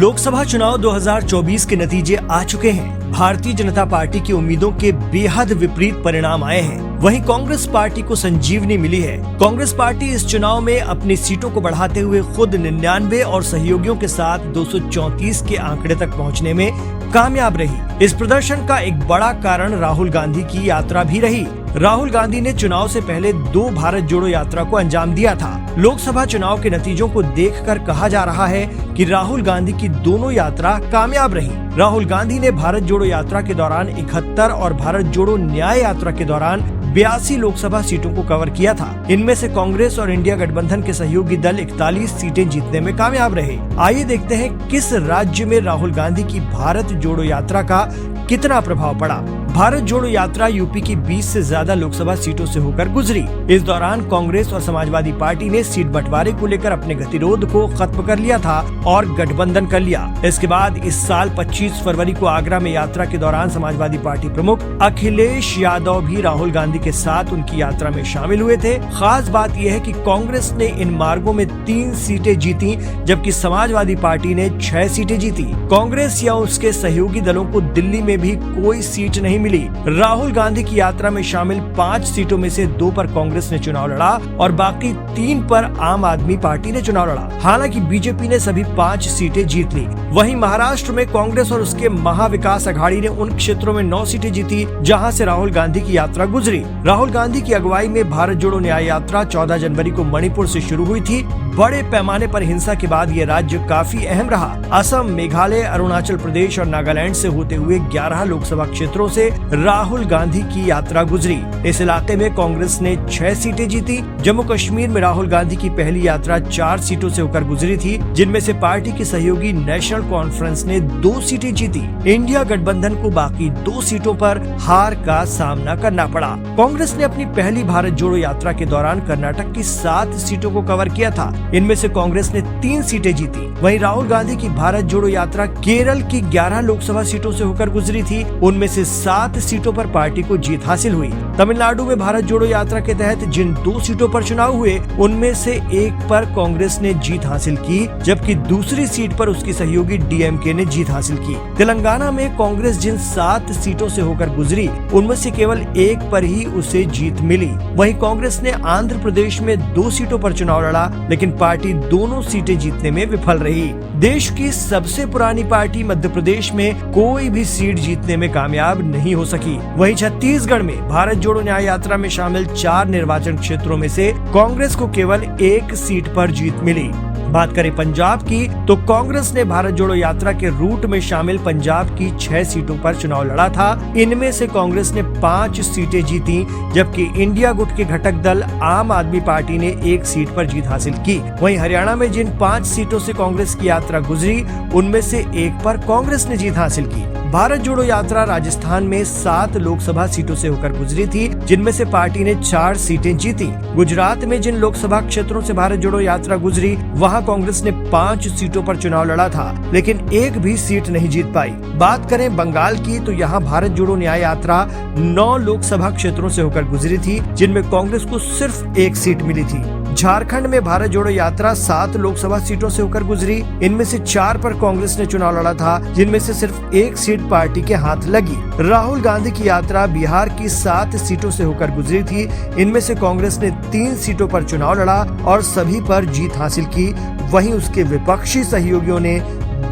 लोकसभा चुनाव 2024 के नतीजे आ चुके हैं। भारतीय जनता पार्टी की उम्मीदों के बेहद विपरीत परिणाम आए हैं। वहीं कांग्रेस पार्टी को संजीवनी मिली है। कांग्रेस पार्टी इस चुनाव में अपनी सीटों को बढ़ाते हुए खुद 99 और सहयोगियों के साथ 234 के आंकड़े तक पहुंचने में कामयाब रही। इस प्रदर्शन का एक बड़ा कारण राहुल गांधी की यात्रा भी रही। राहुल गांधी ने चुनाव से पहले 2 भारत जोड़ो यात्रा को अंजाम दिया था। लोकसभा चुनाव के नतीजों को देखकर कहा जा रहा है कि राहुल गांधी की दोनों यात्रा कामयाब रही। राहुल गांधी ने भारत जोड़ो यात्रा के दौरान 71 और भारत जोड़ो न्याय यात्रा के दौरान 82 लोकसभा सीटों को कवर किया था। इनमें से कांग्रेस और इंडिया गठबंधन के सहयोगी दल 41 सीटें जीतने में कामयाब रहे। आइए देखते हैं किस राज्य में राहुल गांधी की भारत जोड़ो यात्रा का कितना प्रभाव पड़ा। भारत जोड़ो यात्रा यूपी की 20 से ज्यादा लोकसभा सीटों से होकर गुजरी। इस दौरान कांग्रेस और समाजवादी पार्टी ने सीट बंटवारे को लेकर अपने गतिरोध को खत्म कर लिया था और गठबंधन कर लिया। इसके बाद इस साल 25 फरवरी को आगरा में यात्रा के दौरान समाजवादी पार्टी प्रमुख अखिलेश यादव भी राहुल गांधी के साथ उनकी यात्रा में शामिल हुए थे। खास बात यह है कि कांग्रेस ने इन मार्गों में 3 सीटें जीती, जबकि समाजवादी पार्टी ने 6 सीटें जीती। कांग्रेस या उसके सहयोगी दलों को दिल्ली में भी कोई सीट नहीं मिली। राहुल गांधी की यात्रा में शामिल 5 सीटों में से 2 पर कांग्रेस ने चुनाव लड़ा और बाकी 3 पर आम आदमी पार्टी ने चुनाव लड़ा। हालांकि बीजेपी ने सभी 5 सीटें जीत ली। वहीं महाराष्ट्र में कांग्रेस और उसके महाविकास अघाड़ी ने उन क्षेत्रों में 9 सीटें जीती जहां से राहुल गांधी की यात्रा गुजरी। राहुल गांधी की अगुवाई में भारत जोड़ो न्याय यात्रा 14 जनवरी को मणिपुर से शुरू हुई थी। बड़े पैमाने पर हिंसा के बाद ये राज्य काफी अहम रहा। असम, मेघालय, अरुणाचल प्रदेश और नागालैंड से होते हुए 11 लोकसभा क्षेत्रों से राहुल गांधी की यात्रा गुजरी। इस इलाके में कांग्रेस ने 6 सीटें जीती। जम्मू कश्मीर में राहुल गांधी की पहली यात्रा 4 सीटों से होकर गुजरी थी, जिनमें से पार्टी की सहयोगी नेशनल कॉन्फ्रेंस ने 2 सीटें जीती। इंडिया गठबंधन को बाकी 2 सीटों पर हार का सामना करना पड़ा। कांग्रेस ने अपनी पहली भारत जोड़ो यात्रा के दौरान कर्नाटक की 7 सीटों को कवर किया था। इनमें से कांग्रेस ने 3 सीटें जीती। वहीं राहुल गांधी की भारत जोड़ो यात्रा केरल की 11 लोकसभा सीटों से होकर गुजरी थी। उनमें से 7 सीटों पर पार्टी को जीत हासिल हुई। तमिलनाडु में भारत जोड़ो यात्रा के तहत जिन 2 सीटों पर चुनाव हुए, उनमें से एक पर कांग्रेस ने जीत हासिल की, जबकि दूसरी सीट पर उसकी सहयोगी डीएमके ने जीत हासिल की। तेलंगाना में कांग्रेस जिन 7 सीटों से होकर गुजरी, उनमें से केवल एक पर ही उसे जीत मिली। वहीं कांग्रेस ने आंध्र प्रदेश में 2 सीटों पर चुनाव लड़ा, लेकिन पार्टी दोनों सीटें जीतने में विफल रही। देश की सबसे पुरानी पार्टी मध्य प्रदेश में कोई भी सीट जीतने में कामयाब नहीं हो सकी। वहीं छत्तीसगढ़ में भारत जोड़ो न्याय यात्रा में शामिल 4 निर्वाचन क्षेत्रों में से कांग्रेस को केवल 1 सीट पर जीत मिली। बात करें पंजाब की, तो कांग्रेस ने भारत जोड़ो यात्रा के रूट में शामिल पंजाब की 6 सीटों पर चुनाव लड़ा था। इनमें से कांग्रेस ने 5 सीटें जीती, जबकि इंडिया गुट के घटक दल आम आदमी पार्टी ने 1 सीट पर जीत हासिल की। वहीं हरियाणा में जिन 5 सीटों से कांग्रेस की यात्रा गुजरी, उनमें से एक पर कांग्रेस ने जीत हासिल की। भारत जोड़ो यात्रा राजस्थान में 7 लोकसभा सीटों से होकर गुजरी थी, जिनमें से पार्टी ने 4 सीटें जीती। गुजरात में जिन लोकसभा क्षेत्रों से भारत जोड़ो यात्रा गुजरी, वहां कांग्रेस ने 5 सीटों पर चुनाव लड़ा था, लेकिन एक भी सीट नहीं जीत पाई। बात करें बंगाल की, तो यहाँ भारत जोड़ो न्याय यात्रा 9 लोकसभा क्षेत्रों से होकर गुजरी थी, जिनमें कांग्रेस को सिर्फ 1 सीट मिली थी। झारखंड में भारत जोड़ो यात्रा 7 लोकसभा सीटों से होकर गुजरी। इनमें से 4 पर कांग्रेस ने चुनाव लड़ा था, जिनमें से सिर्फ 1 सीट पार्टी के हाथ लगी। राहुल गांधी की यात्रा बिहार की 7 सीटों से होकर गुजरी थी। इनमें से कांग्रेस ने 3 सीटों पर चुनाव लड़ा और सभी पर जीत हासिल की। वहीं उसके विपक्षी सहयोगियों ने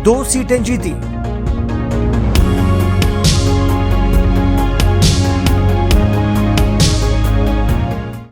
2 सीटें जीती।